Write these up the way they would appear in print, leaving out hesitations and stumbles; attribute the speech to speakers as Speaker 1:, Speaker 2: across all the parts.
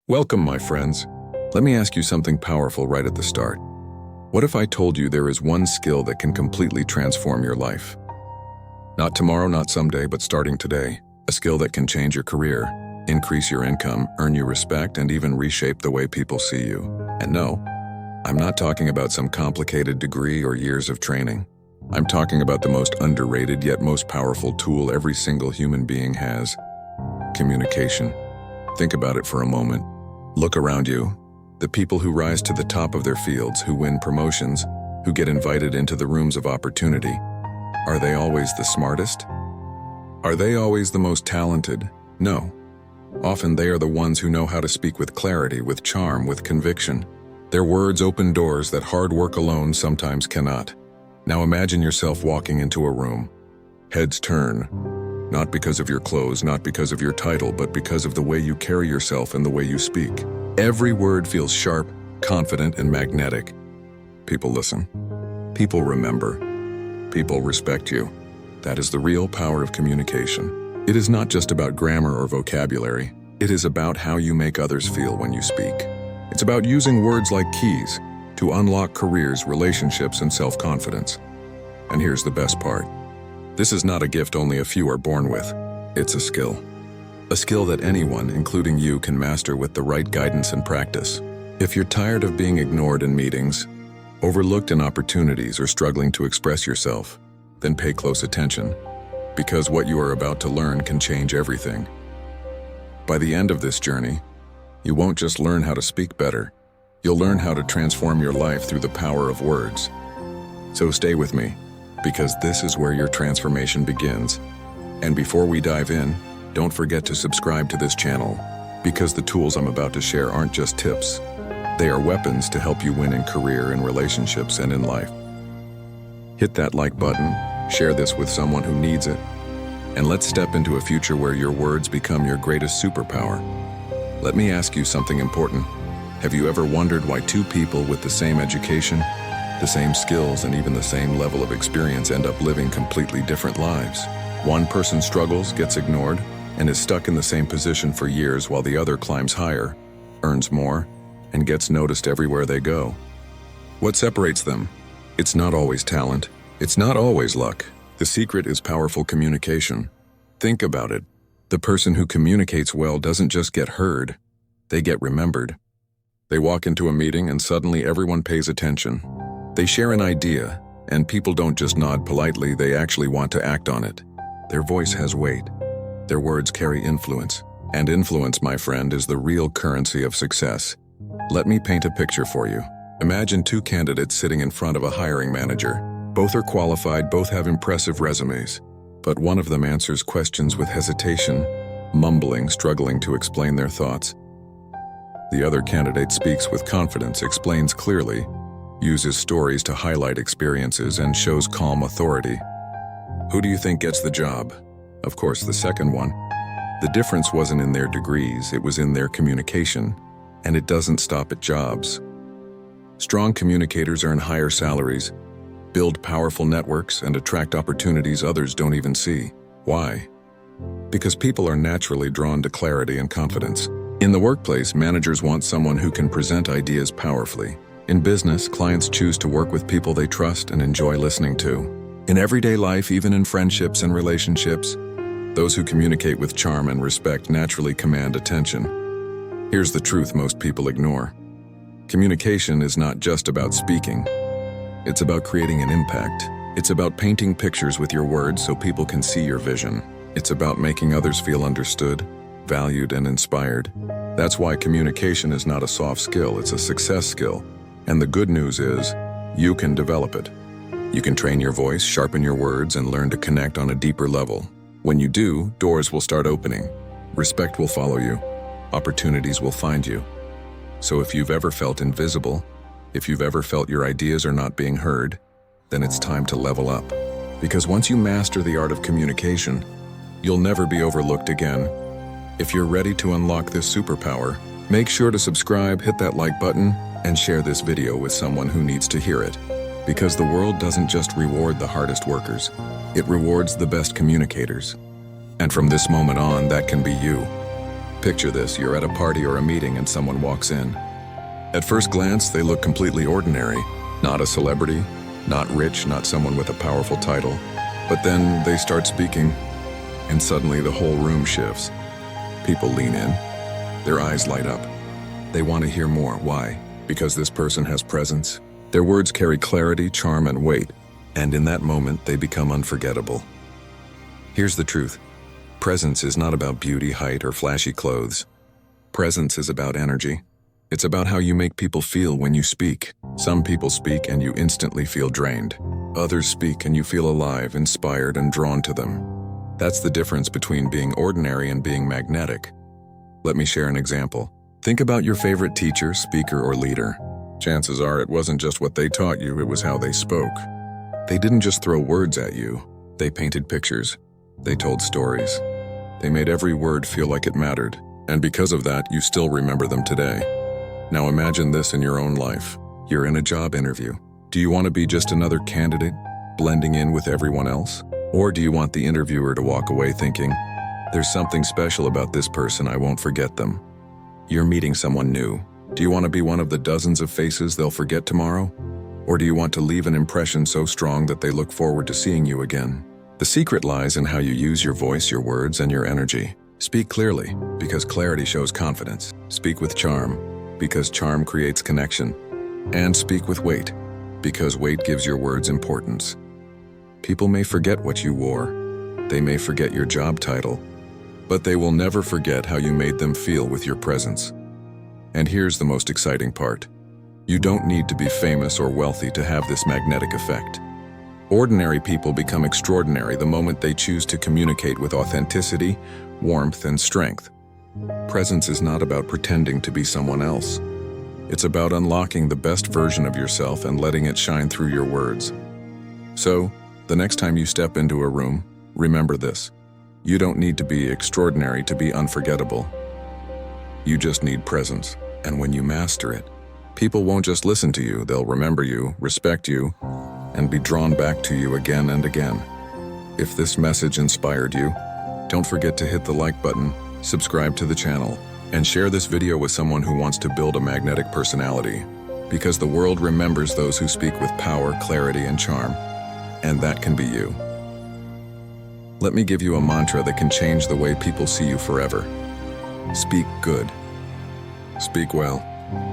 Speaker 1: Welcome, my friends. Let me ask you something powerful right at the start. What if I told you there is one skill that can completely transform your life? Not tomorrow, not someday, but starting today. A skill that can change your career, increase your income, earn you respect, and even reshape the way people see you. And no, I'm not talking about some complicated degree or years of training. I'm talking about the most underrated yet most powerful tool every single human being has: communication. Think about it for a moment. Look around you. The people who rise to the top of their fields, who win promotions, who get invited into the rooms of opportunity, are they always the smartest? Are they always the most talented? No. Often they are the ones who know how to speak with clarity, with charm, with conviction. Their words open doors that hard work alone sometimes cannot. Now imagine yourself walking into a room. Heads turn. Not because of your clothes, not because of your title, but because of the way you carry yourself and the way you speak. Every word feels sharp, confident, and magnetic. People listen. People remember. People respect you. That is the real power of communication. It is not just about grammar or vocabulary. It is about how you make others feel when you speak. It's about using words like keys to unlock careers, relationships, and self-confidence. And here's the best part. This is not a gift only a few are born with. It's a skill. A skill that anyone, including you, can master with the right guidance and practice. If you're tired of being ignored in meetings, overlooked in opportunities, or struggling to express yourself, then pay close attention, because what you are about to learn can change everything. By the end of this journey, you won't just learn how to speak better, you'll learn how to transform your life through the power of words. So stay with me, because this is where your transformation begins. And before we dive in, don't forget to subscribe to this channel, because the tools I'm about to share aren't just tips. They are weapons to help you win in career, in relationships, and in life. Hit that like button, share this with someone who needs it, and let's step into a future where your words become your greatest superpower. Let me ask you something important. Have you ever wondered why two people with the same education, the same skills, and even the same level of experience end up living completely different lives? One person struggles, gets ignored, and is stuck in the same position for years, while the other climbs higher, earns more, and gets noticed everywhere they go. What separates them? It's not always talent. It's not always luck. The secret is powerful communication. Think about it. The person who communicates well doesn't just get heard, they get remembered. They walk into a meeting and suddenly everyone pays attention. They share an idea, and people don't just nod politely, they actually want to act on it. Their voice has weight. Their words carry influence. And influence, my friend, is the real currency of success. Let me paint a picture for you. Imagine two candidates sitting in front of a hiring manager. Both are qualified, both have impressive resumes. But one of them answers questions with hesitation, mumbling, struggling to explain their thoughts. The other candidate speaks with confidence, explains clearly, uses stories to highlight experiences, and shows calm authority. Who do you think gets the job? Of course, the second one. The difference wasn't in their degrees, it was in their communication, and it doesn't stop at jobs. Strong communicators earn higher salaries, build powerful networks, and attract opportunities others don't even see. Why? Because people are naturally drawn to clarity and confidence. In the workplace, managers want someone who can present ideas powerfully. In business, clients choose to work with people they trust and enjoy listening to. In everyday life, even in friendships and relationships, those who communicate with charm and respect naturally command attention. Here's the truth most people ignore. Communication is not just about speaking. It's about creating an impact. It's about painting pictures with your words so people can see your vision. It's about making others feel understood, valued, and inspired. That's why communication is not a soft skill, it's a success skill. And the good news is, you can develop it. You can train your voice, sharpen your words, and learn to connect on a deeper level. When you do, doors will start opening. Respect will follow you. Opportunities will find you. So if you've ever felt invisible, if you've ever felt your ideas are not being heard, then it's time to level up. Because once you master the art of communication, you'll never be overlooked again. If you're ready to unlock this superpower, make sure to subscribe, hit that like button, and share this video with someone who needs to hear it. Because the world doesn't just reward the hardest workers, it rewards the best communicators. And from this moment on, that can be you. Picture this, you're at a party or a meeting and someone walks in. At first glance, they look completely ordinary. Not a celebrity, not rich, not someone with a powerful title. But then they start speaking, and suddenly the whole room shifts. People lean in. Their eyes light up. They want to hear more. Why? Because this person has presence. Their words carry clarity, charm, and weight. And in that moment, they become unforgettable. Here's the truth. Presence is not about beauty, height, or flashy clothes. Presence is about energy. It's about how you make people feel when you speak. Some people speak and you instantly feel drained. Others speak and you feel alive, inspired, and drawn to them. That's the difference between being ordinary and being magnetic. Let me share an example. Think about your favorite teacher, speaker, or leader. Chances are it wasn't just what they taught you, it was how they spoke. They didn't just throw words at you. They painted pictures. They told stories. They made every word feel like it mattered. And because of that, you still remember them today. Now imagine this in your own life. You're in a job interview. Do you want to be just another candidate, blending in with everyone else? Or do you want the interviewer to walk away thinking, there's something special about this person, I won't forget them? You're meeting someone new. Do you want to be one of the dozens of faces they'll forget tomorrow? Or do you want to leave an impression so strong that they look forward to seeing you again? The secret lies in how you use your voice, your words, and your energy. Speak clearly, because clarity shows confidence. Speak with charm, because charm creates connection. And speak with weight, because weight gives your words importance. People may forget what you wore. They may forget your job title. But they will never forget how you made them feel with your presence. And here's the most exciting part. You don't need to be famous or wealthy to have this magnetic effect. Ordinary people become extraordinary the moment they choose to communicate with authenticity, warmth, and strength. Presence is not about pretending to be someone else. It's about unlocking the best version of yourself and letting it shine through your words. So, the next time you step into a room, remember this. You don't need to be extraordinary to be unforgettable. You just need presence, and when you master it, people won't just listen to you, they'll remember you, respect you, and be drawn back to you again and again. If this message inspired you, don't forget to hit the like button, subscribe to the channel, and share this video with someone who wants to build a magnetic personality. Because the world remembers those who speak with power, clarity, and charm. And that can be you. Let me give you a mantra that can change the way people see you forever. Speak good. Speak well.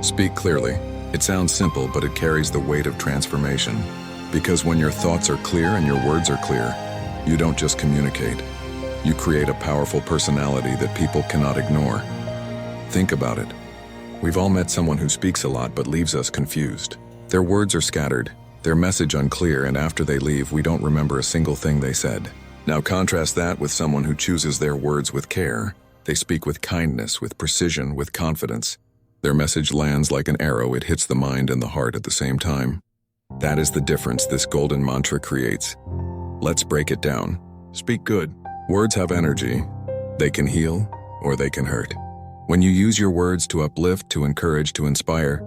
Speaker 1: Speak clearly. It sounds simple, but it carries the weight of transformation. Because when your thoughts are clear and your words are clear, you don't just communicate. You create a powerful personality that people cannot ignore. Think about it. We've all met someone who speaks a lot but leaves us confused. Their words are scattered, their message unclear, and after they leave, we don't remember a single thing they said. Now contrast that with someone who chooses their words with care. They speak with kindness, with precision, with confidence. Their message lands like an arrow, it hits the mind and the heart at the same time. That is the difference this golden mantra creates. Let's break it down. Speak good. Words have energy. They can heal, or they can hurt. When you use your words to uplift, to encourage, to inspire,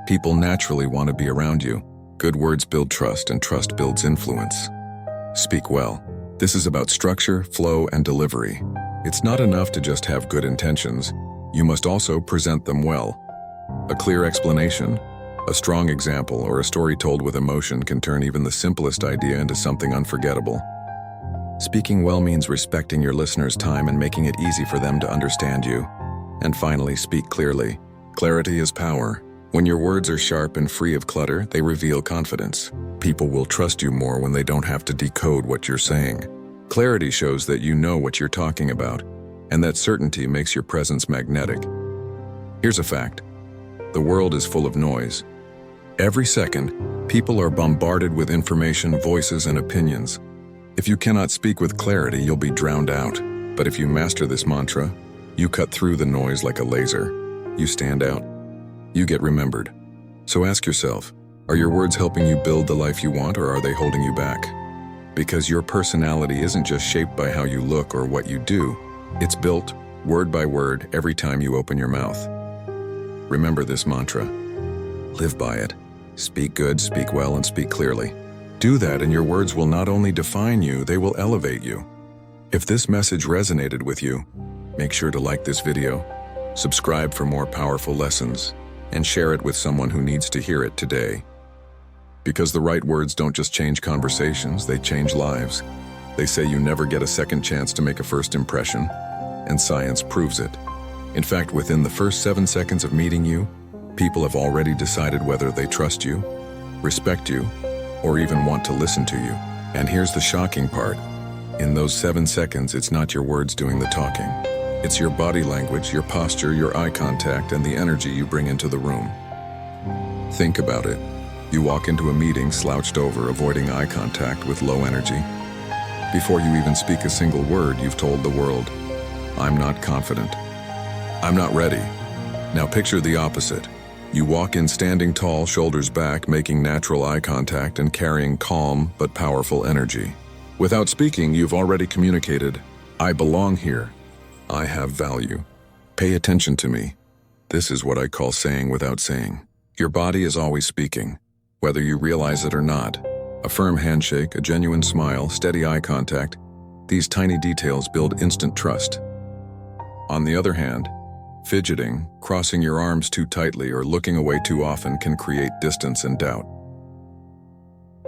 Speaker 1: people naturally want to be around you. Good words build trust, and trust builds influence. Speak well. This is about structure, flow, and delivery. It's not enough to just have good intentions. You must also present them well. A clear explanation, a strong example, or a story told with emotion can turn even the simplest idea into something unforgettable. Speaking well means respecting your listeners' time and making it easy for them to understand you. And finally, speak clearly. Clarity is power. When your words are sharp and free of clutter, they reveal confidence. People will trust you more when they don't have to decode what you're saying. Clarity shows that you know what you're talking about, and that certainty makes your presence magnetic. Here's a fact. The world is full of noise. Every second, people are bombarded with information, voices, and opinions. If you cannot speak with clarity, you'll be drowned out. But if you master this mantra, you cut through the noise like a laser. You stand out. You get remembered. So ask yourself, are your words helping you build the life you want, or are they holding you back? Because your personality isn't just shaped by how you look or what you do. It's built, word by word, every time you open your mouth. Remember this mantra. Live by it. Speak good, speak well, and speak clearly. Do that and your words will not only define you, they will elevate you. If this message resonated with you, Make sure to like this video, subscribe for more powerful lessons, and share it with someone who needs to hear it today. Because the right words don't just change conversations, they change lives. They say you never get a second chance to make a first impression, and science proves it. In fact, within the first 7 seconds of meeting you, people have already decided whether they trust you, respect you, or even want to listen to you. And here's the shocking part. In those 7 seconds, it's not your words doing the talking. It's your body language, your posture, your eye contact, and the energy you bring into the room. Think about it. You walk into a meeting slouched over, avoiding eye contact with low energy. Before you even speak a single word, you've told the world, "I'm not confident. I'm not ready." Now picture the opposite. You walk in standing tall, shoulders back, making natural eye contact and carrying calm but powerful energy. Without speaking, you've already communicated, "I belong here. I have value. Pay attention to me." This is what I call saying without saying. Your body is always speaking, whether you realize it or not. A firm handshake, a genuine smile, steady eye contact, these tiny details build instant trust. On the other hand, fidgeting, crossing your arms too tightly, or looking away too often can create distance and doubt.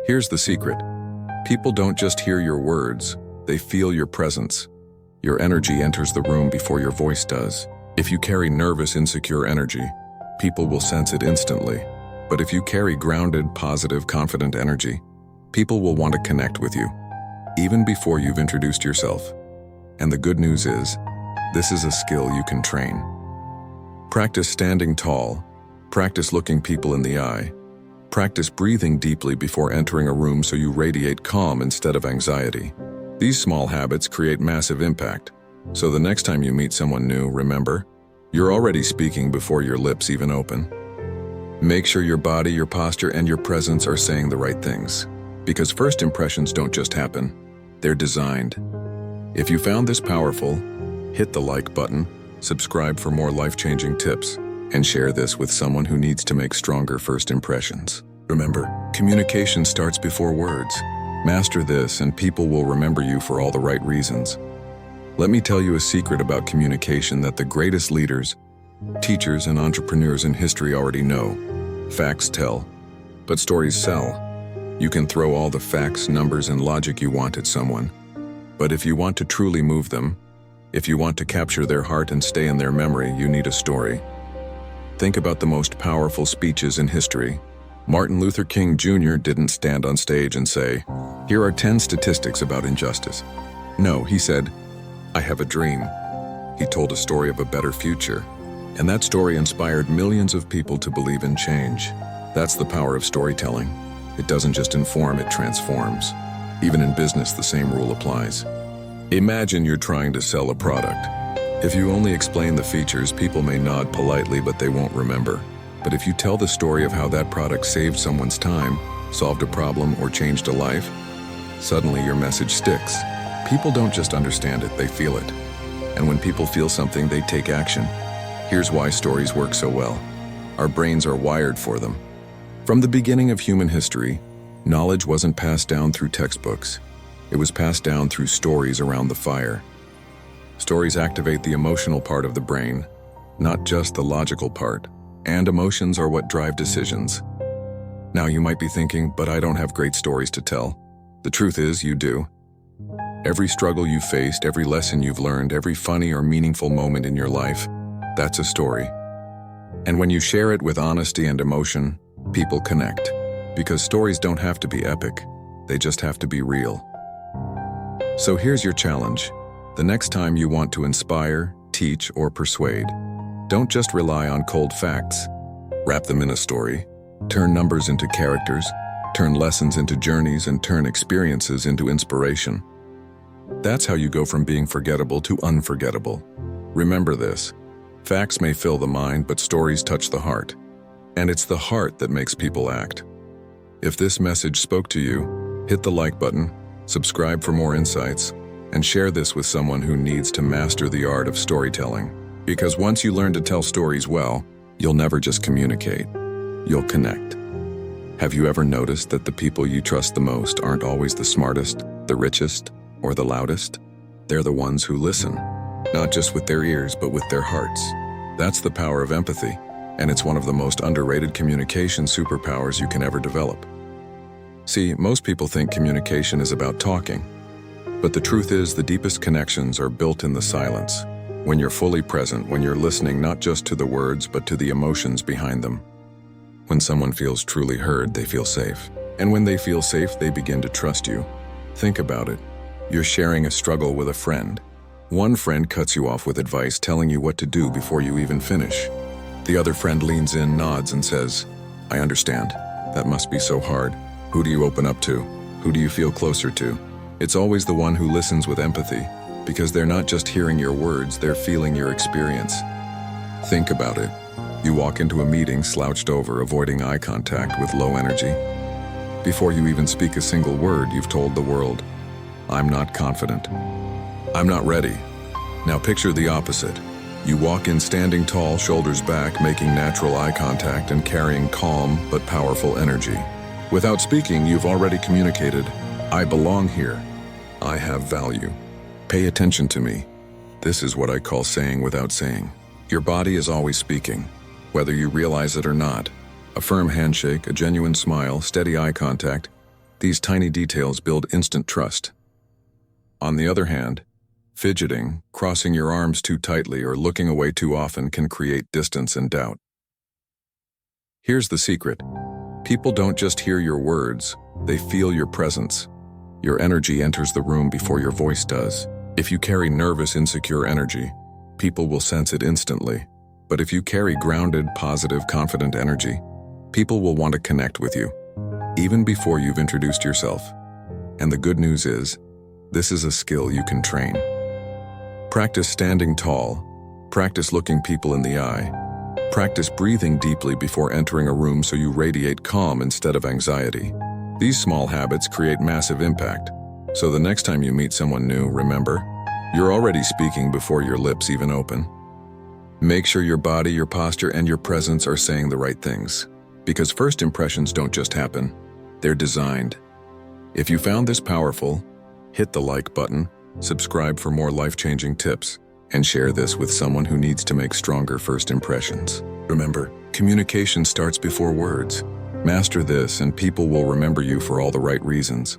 Speaker 1: Here's the secret. People don't just hear your words, they feel your presence. Your energy enters the room before your voice does. If you carry nervous, insecure energy, people will sense it instantly. But if you carry grounded, positive, confident energy, people will want to connect with you, even before you've introduced yourself. And the good news is, this is a skill you can train. Practice standing tall, practice looking people in the eye, practice breathing deeply before entering a room so you radiate calm instead of anxiety. These small habits create massive impact. So the next time you meet someone new, remember, you're already speaking before your lips even open. Make sure your body, your posture, and your presence are saying the right things. Because first impressions don't just happen, they're designed. If you found this powerful, hit the like button, subscribe for more life-changing tips, and share this with someone who needs to make stronger first impressions. Remember, communication starts before words. Master this and people will remember you for all the right reasons. Let me tell you a secret about communication that the greatest leaders, teachers, and entrepreneurs in history already know. Facts tell, but stories sell. You can throw all the facts, numbers, and logic you want at someone, but if you want to truly move them, if you want to capture their heart and stay in their memory, you need a story. Think about the most powerful speeches in history. Martin Luther King Jr. didn't stand on stage and say, "Here are 10 statistics about injustice." No, he said, "I have a dream." He told a story of a better future, and that story inspired millions of people to believe in change. That's the power of storytelling. It doesn't just inform, it transforms. Even in business, the same rule applies. Imagine you're trying to sell a product. If you only explain the features, people may nod politely, but they won't remember. But if you tell the story of how that product saved someone's time, solved a problem, or changed a life, suddenly your message sticks. People don't just understand it, they feel it. And when people feel something, they take action. Here's why stories work so well. Our brains are wired for them. From the beginning of human history, knowledge wasn't passed down through textbooks. It was passed down through stories around the fire. Stories activate the emotional part of the brain, not just the logical part. And emotions are what drive decisions. Now you might be thinking, but I don't have great stories to tell. The truth is, you do. Every struggle you faced, every lesson you've learned, every funny or meaningful moment in your life, that's a story. And when you share it with honesty and emotion, people connect. Because stories don't have to be epic, they just have to be real. So here's your challenge. The next time you want to inspire, teach, or persuade, don't just rely on cold facts. Wrap them in a story. Turn numbers into characters, turn lessons into journeys, and turn experiences into inspiration. That's how you go from being forgettable to unforgettable. Remember this. Facts may fill the mind, but stories touch the heart. And it's the heart that makes people act. If this message spoke to you, hit the like button, subscribe for more insights, and share this with someone who needs to master the art of storytelling. Because once you learn to tell stories well, you'll never just communicate, you'll connect. Have you ever noticed that the people you trust the most aren't always the smartest, the richest, or the loudest? They're the ones who listen. not just with their ears, but with their hearts. That's the power of empathy, and it's one of the most underrated communication superpowers you can ever develop. See, most people think communication is about talking, but the truth is the deepest connections are built in the silence. When you're fully present, when you're listening not just to the words, but to the emotions behind them. When someone feels truly heard, they feel safe. And when they feel safe, they begin to trust you. Think about it. You're sharing a struggle with a friend. One friend cuts you off with advice, telling you what to do before you even finish. The other friend leans in, nods, and says, "I understand. That must be so hard." Who do you open up to? Who do you feel closer to? It's always the one who listens with empathy, because they're not just hearing your words, they're feeling your experience. Think about it. You walk into a meeting slouched over, avoiding eye contact with low energy. Before you even speak a single word, you've told the world, "I'm not confident. I'm not ready." Now picture the opposite. You walk in standing tall, shoulders back, making natural eye contact and carrying calm but powerful energy. Without speaking, you've already communicated, "I belong here. I have value. Pay attention to me." This is what I call saying without saying. Your body is always speaking, whether you realize it or not. A firm handshake, a genuine smile, steady eye contact, these tiny details build instant trust. On the other hand, fidgeting, crossing your arms too tightly, or looking away too often can create distance and doubt. Here's the secret. People don't just hear your words, they feel your presence. Your energy enters the room before your voice does. If you carry nervous, insecure energy, people will sense it instantly. But if you carry grounded, positive, confident energy, people will want to connect with you, even before you've introduced yourself. And the good news is, this is a skill you can train. Practice standing tall. Practice looking people in the eye. Practice breathing deeply before entering a room so you radiate calm instead of anxiety. These small habits create massive impact. So the next time you meet someone new, remember, you're already speaking before your lips even open. Make sure your body, your posture, and your presence are saying the right things. Because first impressions don't just happen, they're designed. If you found this powerful, hit the like button, subscribe for more life-changing tips, and share this with someone who needs to make stronger first impressions. Remember, communication starts before words. Master this and people will remember you for all the right reasons.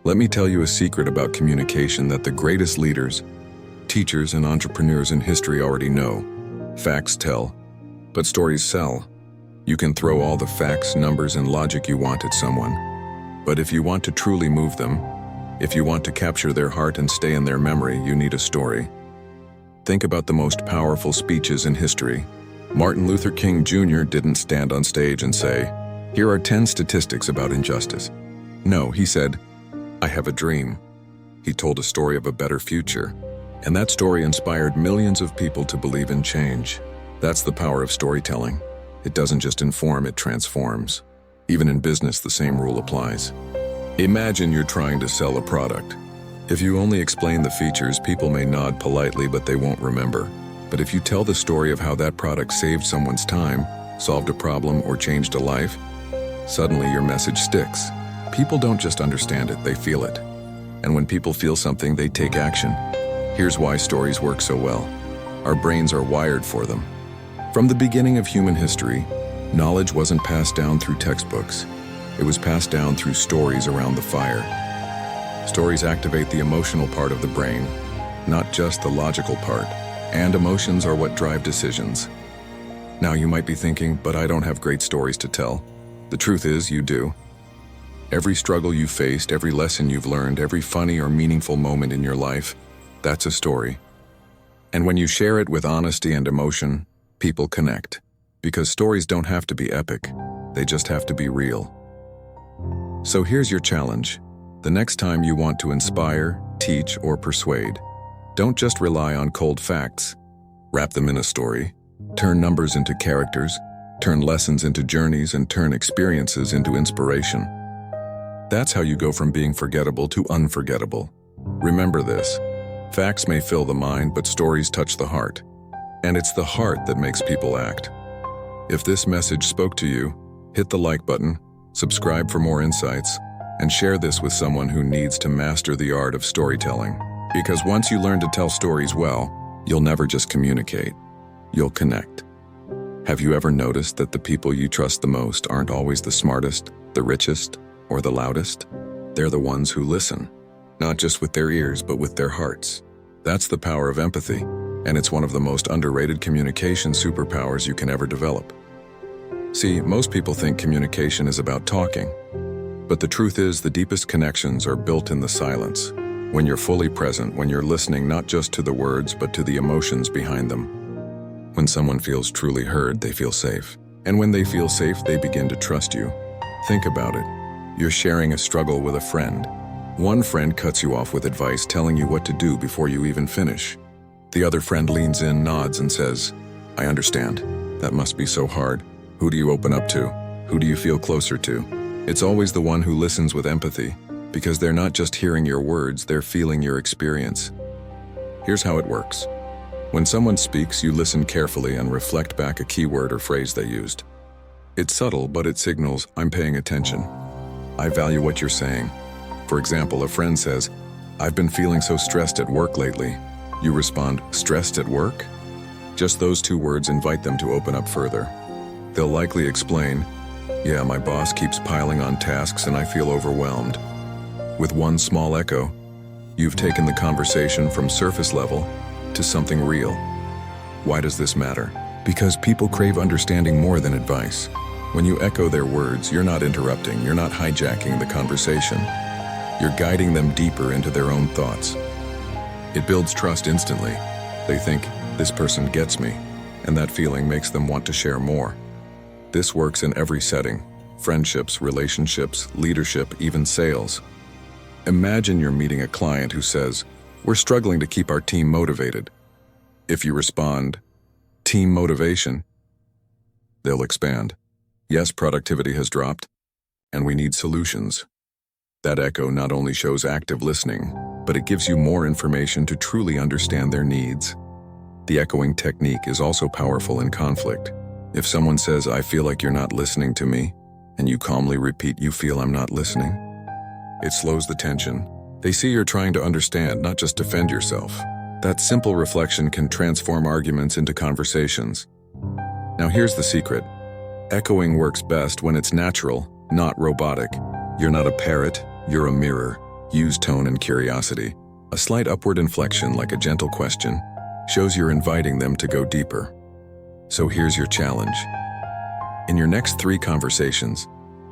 Speaker 1: Let me tell you a secret about communication that the greatest leaders, teachers, and entrepreneurs in history already know. Facts tell, but stories sell. You can throw all the facts, numbers, and logic you want at someone. But if you want to truly move them, if you want to capture their heart and stay in their memory, you need a story. Think about the most powerful speeches in history. Martin Luther King Jr. didn't stand on stage and say, "Here are 10 statistics about injustice." No, he said, "I have a dream." He told a story of a better future, and that story inspired millions of people to believe in change. That's the power of storytelling. It doesn't just inform, it transforms. Even in business, the same rule applies. Imagine you're trying to sell a product. If you only explain the features, people may nod politely, but they won't remember. But if you tell the story of how that product saved someone's time, solved a problem, or changed a life, suddenly your message sticks. People don't just understand it, they feel it. And when people feel something, they take action. Here's why stories work so well. Our brains are wired for them. From the beginning of human history, knowledge wasn't passed down through textbooks. It was passed down through stories around the fire. Stories activate the emotional part of the brain, not just the logical part. And emotions are what drive decisions. Now you might be thinking, but I don't have great stories to tell. The truth is, you do. Every struggle you faced, every lesson you've learned, every funny or meaningful moment in your life, that's a story. And when you share it with honesty and emotion, people connect. Because stories don't have to be epic, they just have to be real. So here's your challenge. The next time you want to inspire, teach, or persuade, don't just rely on cold facts. Wrap them in a story. Turn numbers into characters, turn lessons into journeys, and turn experiences into inspiration. That's how you go from being forgettable to unforgettable. Remember this. Facts may fill the mind, but stories touch the heart. And it's the heart that makes people act. If this message spoke to you, hit the like button, subscribe for more insights, and share this with someone who needs to master the art of storytelling. Because once you learn to tell stories well, You'll never just communicate, you'll connect. Have you ever noticed that the people you trust the most aren't always the smartest, the richest, or the loudest? They're the ones who listen, not just with their ears, but with their hearts. That's the power of empathy, and it's one of the most underrated communication superpowers you can ever develop. See, most people think communication is about talking, but the truth is the deepest connections are built in the silence. When you're fully present, when you're listening not just to the words, but to the emotions behind them. When someone feels truly heard, they feel safe. And when they feel safe, they begin to trust you. Think about it. You're sharing a struggle with a friend. One friend cuts you off with advice, telling you what to do before you even finish. The other friend leans in, nods, and says, "I understand. That must be so hard." Who do you open up to? Who do you feel closer to? It's always the one who listens with empathy, because they're not just hearing your words, they're feeling your experience. Here's how it works. When someone speaks, you listen carefully and reflect back a key word or phrase they used. It's subtle, but it signals, "I'm paying attention. I value what you're saying." For example, a friend says, "I've been feeling so stressed at work lately." You respond, "Stressed at work?" Just those two words invite them to open up further. They'll likely explain, "Yeah, my boss keeps piling on tasks and I feel overwhelmed." With one small echo, you've taken the conversation from surface level to something real. Why does this matter? Because people crave understanding more than advice. When you echo their words, you're not interrupting, you're not hijacking the conversation. You're guiding them deeper into their own thoughts. It builds trust instantly. They think, "This person gets me," and that feeling makes them want to share more. This works in every setting: friendships, relationships, leadership, even sales. Imagine you're meeting a client who says, "We're struggling to keep our team motivated." If you respond, "Team motivation," they'll expand. "Yes, productivity has dropped, and we need solutions." That echo not only shows active listening, but it gives you more information to truly understand their needs. The echoing technique is also powerful in conflict. If someone says, "I feel like you're not listening to me," and you calmly repeat, "You feel I'm not listening," it slows the tension. They see you're trying to understand, not just defend yourself. That simple reflection can transform arguments into conversations. Now here's the secret. Echoing works best when it's natural, not robotic. You're not a parrot, you're a mirror. Use tone and curiosity. A slight upward inflection, like a gentle question, shows you're inviting them to go deeper. So here's your challenge. In your next 3 conversations,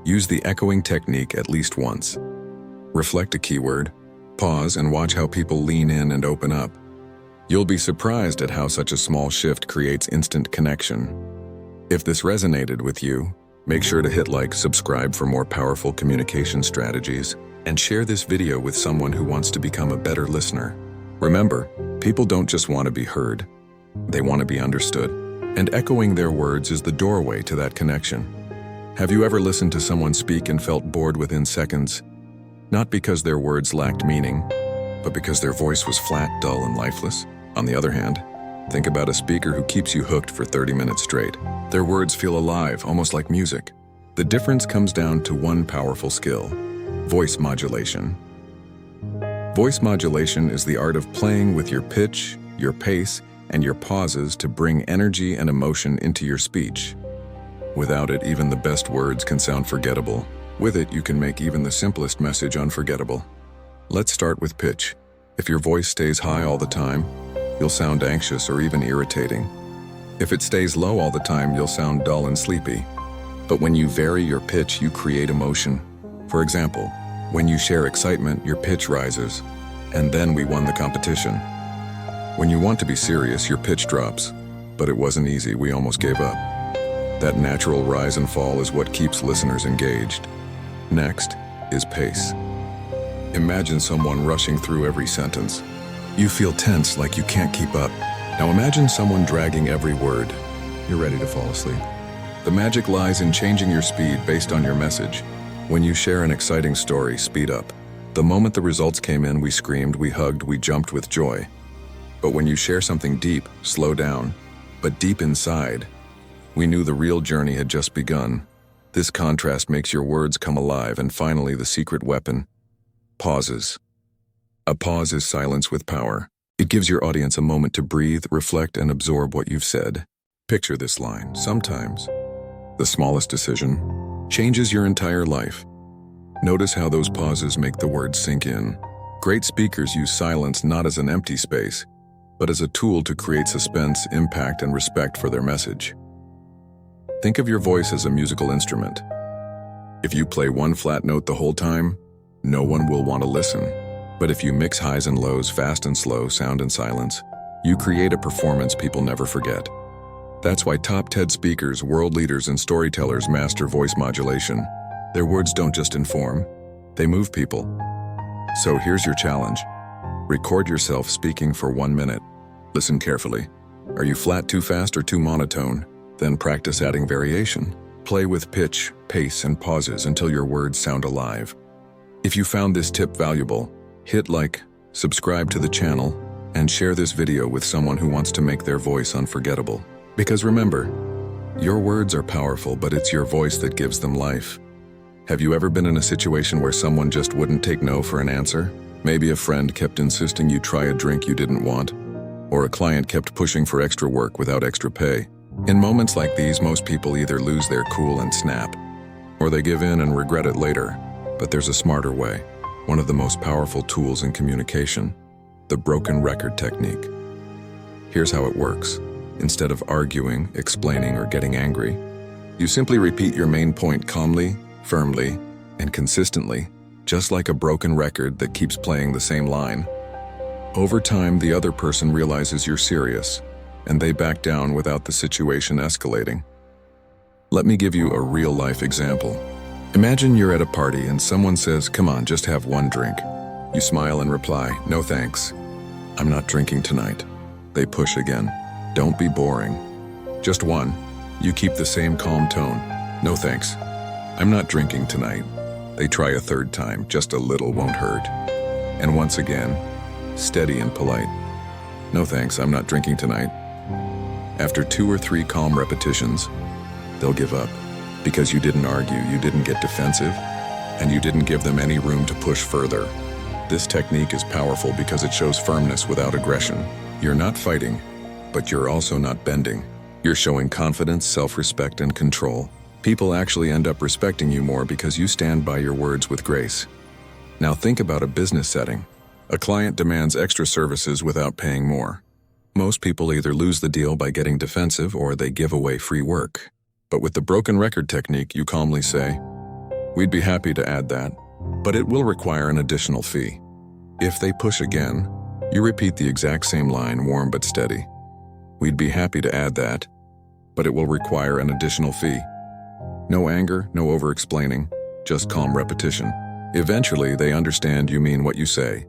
Speaker 1: use the echoing technique at least once. Reflect a keyword, pause, and watch how people lean in and open up. You'll be surprised at how such a small shift creates instant connection. If this resonated with you, make sure to hit like, subscribe for more powerful communication strategies, and share this video with someone who wants to become a better listener. Remember, people don't just want to be heard, they want to be understood. And echoing their words is the doorway to that connection. Have you ever listened to someone speak and felt bored within seconds? Not because their words lacked meaning, but because their voice was flat, dull, and lifeless. On the other hand, think about a speaker who keeps you hooked for 30 minutes straight. Their words feel alive, almost like music. The difference comes down to one powerful skill: voice modulation. Voice modulation is the art of playing with your pitch, your pace, and your pauses to bring energy and emotion into your speech. Without it, even the best words can sound forgettable. With it, you can make even the simplest message unforgettable. Let's start with pitch. If your voice stays high all the time, you'll sound anxious or even irritating. If it stays low all the time, you'll sound dull and sleepy. But when you vary your pitch, you create emotion. For example, when you share excitement, your pitch rises, and then we won the competition. When you want to be serious, your pitch drops. But it wasn't easy, we almost gave up. That natural rise and fall is what keeps listeners engaged. Next is pace. Imagine someone rushing through every sentence. You feel tense, like you can't keep up. Now imagine someone dragging every word. You're ready to fall asleep. The magic lies in changing your speed based on your message. When you share an exciting story, speed up. The moment the results came in, we screamed, we hugged, we jumped with joy. But when you share something deep, slow down. But deep inside, we knew the real journey had just begun. This contrast makes your words come alive, and finally the secret weapon: pauses. A pause is silence with power. It gives your audience a moment to breathe, reflect, and absorb what you've said. Picture this line. Sometimes, the smallest decision changes your entire life. Notice how those pauses make the words sink in. Great speakers use silence not as an empty space, but as a tool to create suspense, impact, and respect for their message. Think of your voice as a musical instrument. If you play one flat note the whole time, no one will want to listen. But if you mix highs and lows, fast and slow, sound and silence, you create a performance people never forget. That's why top TED speakers, world leaders, and storytellers master voice modulation. Their words don't just inform, they move people. So here's your challenge. Record yourself speaking for 1 minute. Listen carefully. Are you flat, too fast, or too monotone? Then practice adding variation. Play with pitch, pace, and pauses until your words sound alive. If you found this tip valuable, hit like, subscribe to the channel, and share this video with someone who wants to make their voice unforgettable. Because remember, your words are powerful, but it's your voice that gives them life. Have you ever been in a situation where someone just wouldn't take no for an answer? Maybe a friend kept insisting you try a drink you didn't want, or a client kept pushing for extra work without extra pay. In moments like these, most people either lose their cool and snap, or they give in and regret it later. But there's a smarter way, one of the most powerful tools in communication, the broken record technique. Here's how it works. Instead of arguing, explaining, or getting angry, you simply repeat your main point calmly, firmly, and consistently, just like a broken record that keeps playing the same line. Over time, the other person realizes you're serious, and they back down without the situation escalating. Let me give you a real-life example. Imagine you're at a party and someone says, "Come on, just have one drink." You smile and reply, "No thanks. I'm not drinking tonight." They push again. "Don't be boring. Just one." You keep the same calm tone. "No thanks. I'm not drinking tonight." They try a third time. "Just a little won't hurt." And once again, steady and polite. "No thanks, I'm not drinking tonight." After 2 or 3 calm repetitions, they'll give up. Because you didn't argue, you didn't get defensive, and you didn't give them any room to push further. This technique is powerful because it shows firmness without aggression. You're not fighting, but you're also not bending. You're showing confidence, self-respect, and control. People actually end up respecting you more because you stand by your words with grace. Now think about a business setting. A client demands extra services without paying more. Most people either lose the deal by getting defensive or they give away free work. But with the broken record technique, you calmly say, "We'd be happy to add that, but it will require an additional fee." If they push again, you repeat the exact same line, warm but steady. "We'd be happy to add that, but it will require an additional fee." No anger, no over-explaining, just calm repetition. Eventually, they understand you mean what you say.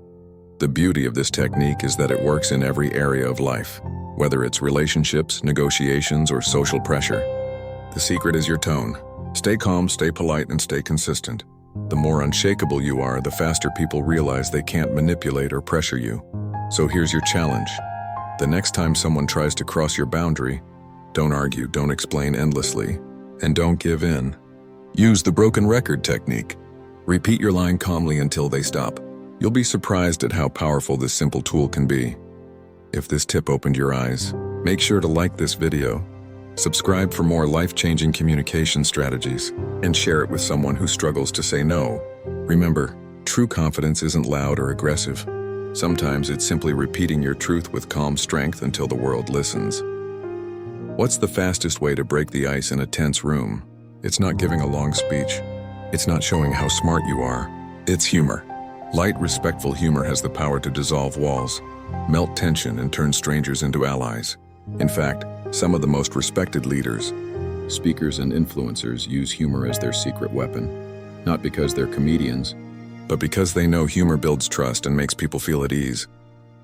Speaker 1: The beauty of this technique is that it works in every area of life, whether it's relationships, negotiations, or social pressure. The secret is your tone. Stay calm, stay polite, and stay consistent. The more unshakable you are, the faster people realize they can't manipulate or pressure you. So here's your challenge. The next time someone tries to cross your boundary, don't argue, don't explain endlessly, and don't give in. Use the broken record technique. Repeat your line calmly until they stop. You'll be surprised at how powerful this simple tool can be. If this tip opened your eyes, make sure to like this video, subscribe for more life-changing communication strategies, and share it with someone who struggles to say no. Remember, true confidence isn't loud or aggressive. Sometimes it's simply repeating your truth with calm strength until the world listens. What's the fastest way to break the ice in a tense room? It's not giving a long speech. It's not showing how smart you are. It's humor. Light, respectful humor has the power to dissolve walls, melt tension, and turn strangers into allies. In fact, some of the most respected leaders, speakers, and influencers use humor as their secret weapon. Not because they're comedians, but because they know humor builds trust and makes people feel at ease.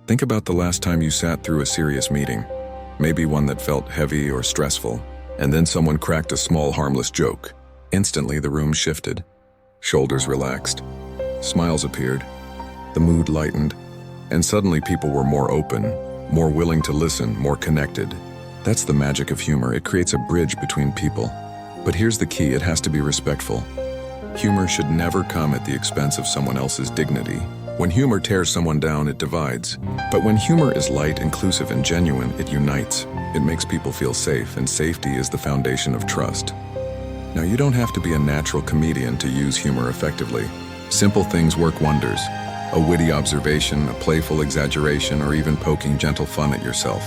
Speaker 1: Think about the last time you sat through a serious meeting, maybe one that felt heavy or stressful, and then someone cracked a small, harmless joke. Instantly, the room shifted. Shoulders relaxed. Smiles appeared. The mood lightened. And suddenly people were more open, more willing to listen, more connected. That's the magic of humor. It creates a bridge between people. But here's the key, it has to be respectful. Humor should never come at the expense of someone else's dignity. When humor tears someone down, it divides. But when humor is light, inclusive, and genuine, it unites. It makes people feel safe, and safety is the foundation of trust. Now, you don't have to be a natural comedian to use humor effectively. Simple things work wonders. A witty observation, a playful exaggeration, or even poking gentle fun at yourself.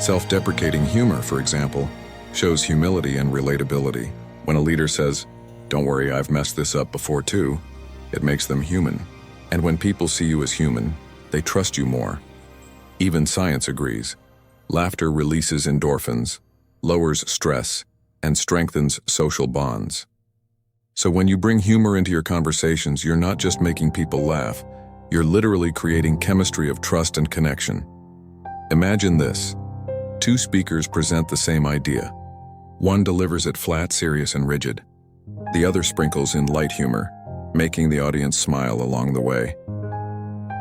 Speaker 1: Self-deprecating humor, for example, shows humility and relatability. When a leader says, "Don't worry, I've messed this up before too," it makes them human. And when people see you as human, they trust you more. Even science agrees. Laughter releases endorphins, lowers stress, and strengthens social bonds. So when you bring humor into your conversations, you're not just making people laugh, you're literally creating chemistry of trust and connection. Imagine this. Two speakers present the same idea. One delivers it flat, serious, and rigid. The other sprinkles in light humor, making the audience smile along the way.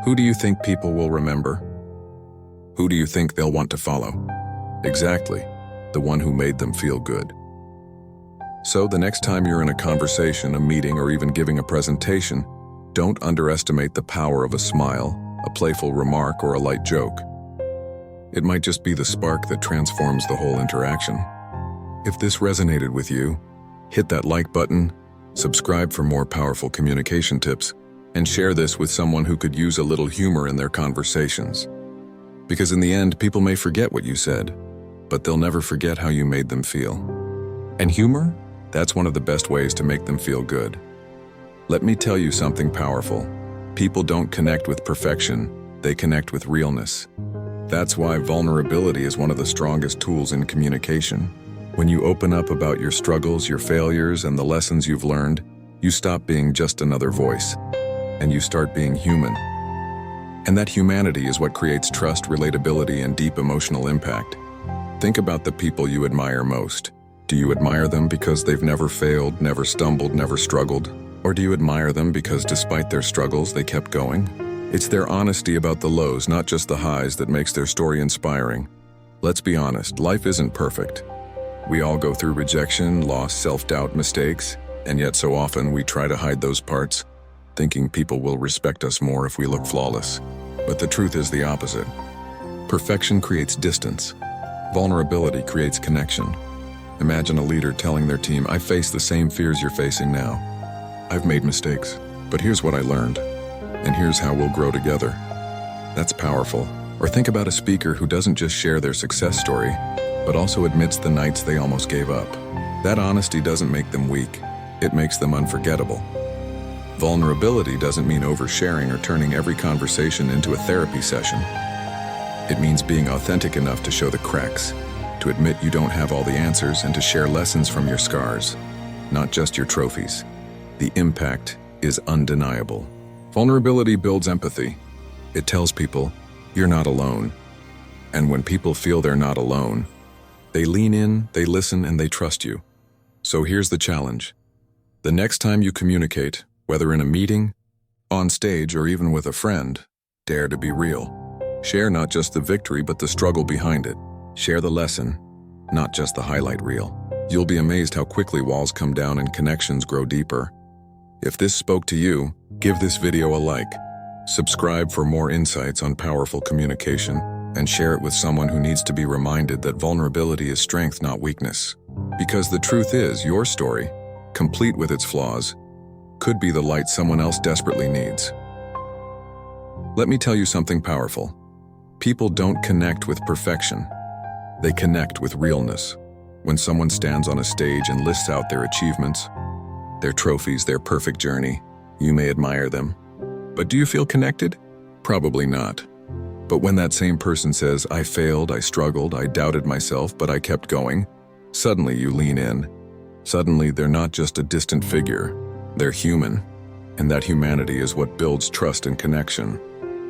Speaker 1: Who do you think people will remember? Who do you think they'll want to follow? Exactly, the one who made them feel good. So the next time you're in a conversation, a meeting, or even giving a presentation, don't underestimate the power of a smile, a playful remark, or a light joke. It might just be the spark that transforms the whole interaction. If this resonated with you, hit that like button, subscribe for more powerful communication tips, and share this with someone who could use a little humor in their conversations. Because in the end, people may forget what you said, but they'll never forget how you made them feel. And humor? That's one of the best ways to make them feel good. Let me tell you something powerful. People don't connect with perfection, they connect with realness. That's why vulnerability is one of the strongest tools in communication. When you open up about your struggles, your failures, and the lessons you've learned, you stop being just another voice, and you start being human. And that humanity is what creates trust, relatability, and deep emotional impact. Think about the people you admire most. Do you admire them because they've never failed, never stumbled, never struggled? Or do you admire them because despite their struggles, they kept going? It's their honesty about the lows, not just the highs, that makes their story inspiring. Let's be honest, life isn't perfect. We all go through rejection, loss, self-doubt, mistakes, and yet so often we try to hide those parts, thinking people will respect us more if we look flawless. But the truth is the opposite. Perfection creates distance. Vulnerability creates connection. Imagine a leader telling their team, "I face the same fears you're facing now. I've made mistakes, but here's what I learned, and here's how we'll grow together." That's powerful. Or think about a speaker who doesn't just share their success story, but also admits the nights they almost gave up. That honesty doesn't make them weak, it makes them unforgettable. Vulnerability doesn't mean oversharing or turning every conversation into a therapy session. It means being authentic enough to show the cracks, to admit you don't have all the answers, and to share lessons from your scars, not just your trophies. The impact is undeniable. Vulnerability builds empathy. It tells people, you're not alone. And when people feel they're not alone, they lean in, they listen, and they trust you. So here's the challenge. The next time you communicate, whether in a meeting, on stage, or even with a friend, dare to be real. Share not just the victory, but the struggle behind it. Share the lesson, not just the highlight reel. You'll be amazed how quickly walls come down and connections grow deeper. If this spoke to you, give this video a like. Subscribe for more insights on powerful communication, and share it with someone who needs to be reminded that vulnerability is strength, not weakness. Because the truth is, your story, complete with its flaws, could be the light someone else desperately needs. Let me tell you something powerful. People don't connect with perfection. They connect with realness. When someone stands on a stage and lists out their achievements, their trophies, their perfect journey, you may admire them. But do you feel connected? Probably not. But when that same person says, "I failed, I struggled, I doubted myself, but I kept going," suddenly you lean in. Suddenly they're not just a distant figure, they're human. And that humanity is what builds trust and connection.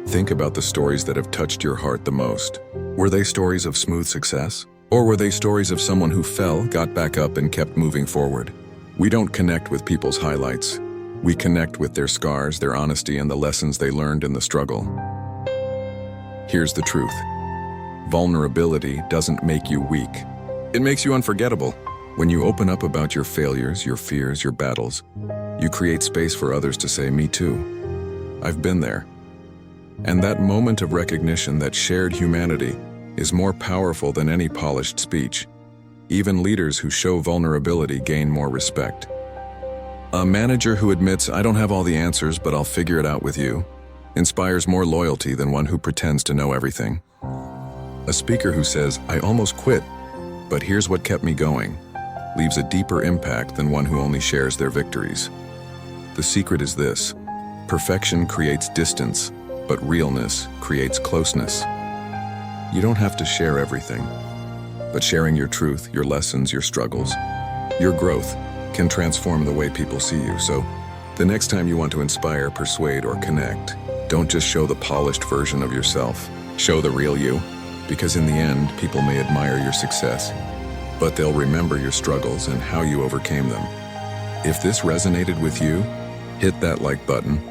Speaker 1: Think about the stories that have touched your heart the most. Were they stories of smooth success? Or were they stories of someone who fell, got back up, and kept moving forward? We don't connect with people's highlights. We connect with their scars, their honesty, and the lessons they learned in the struggle. Here's the truth. Vulnerability doesn't make you weak. It makes you unforgettable. When you open up about your failures, your fears, your battles, you create space for others to say, "Me too. I've been there." And that moment of recognition, that shared humanity, is more powerful than any polished speech. Even leaders who show vulnerability gain more respect. A manager who admits, "I don't have all the answers, but I'll figure it out with you," inspires more loyalty than one who pretends to know everything. A speaker who says, "I almost quit, but here's what kept me going," leaves a deeper impact than one who only shares their victories. The secret is this: perfection creates distance, but realness creates closeness. You don't have to share everything, but sharing your truth, your lessons, your struggles, your growth can transform the way people see you. So, the next time you want to inspire, persuade, or connect, don't just show the polished version of yourself. Show the real you, because in the end, people may admire your success, but they'll remember your struggles and how you overcame them. If this resonated with you, hit that like button,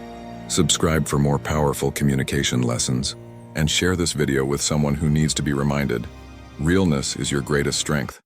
Speaker 1: subscribe for more powerful communication lessons, and share this video with someone who needs to be reminded, realness is your greatest strength.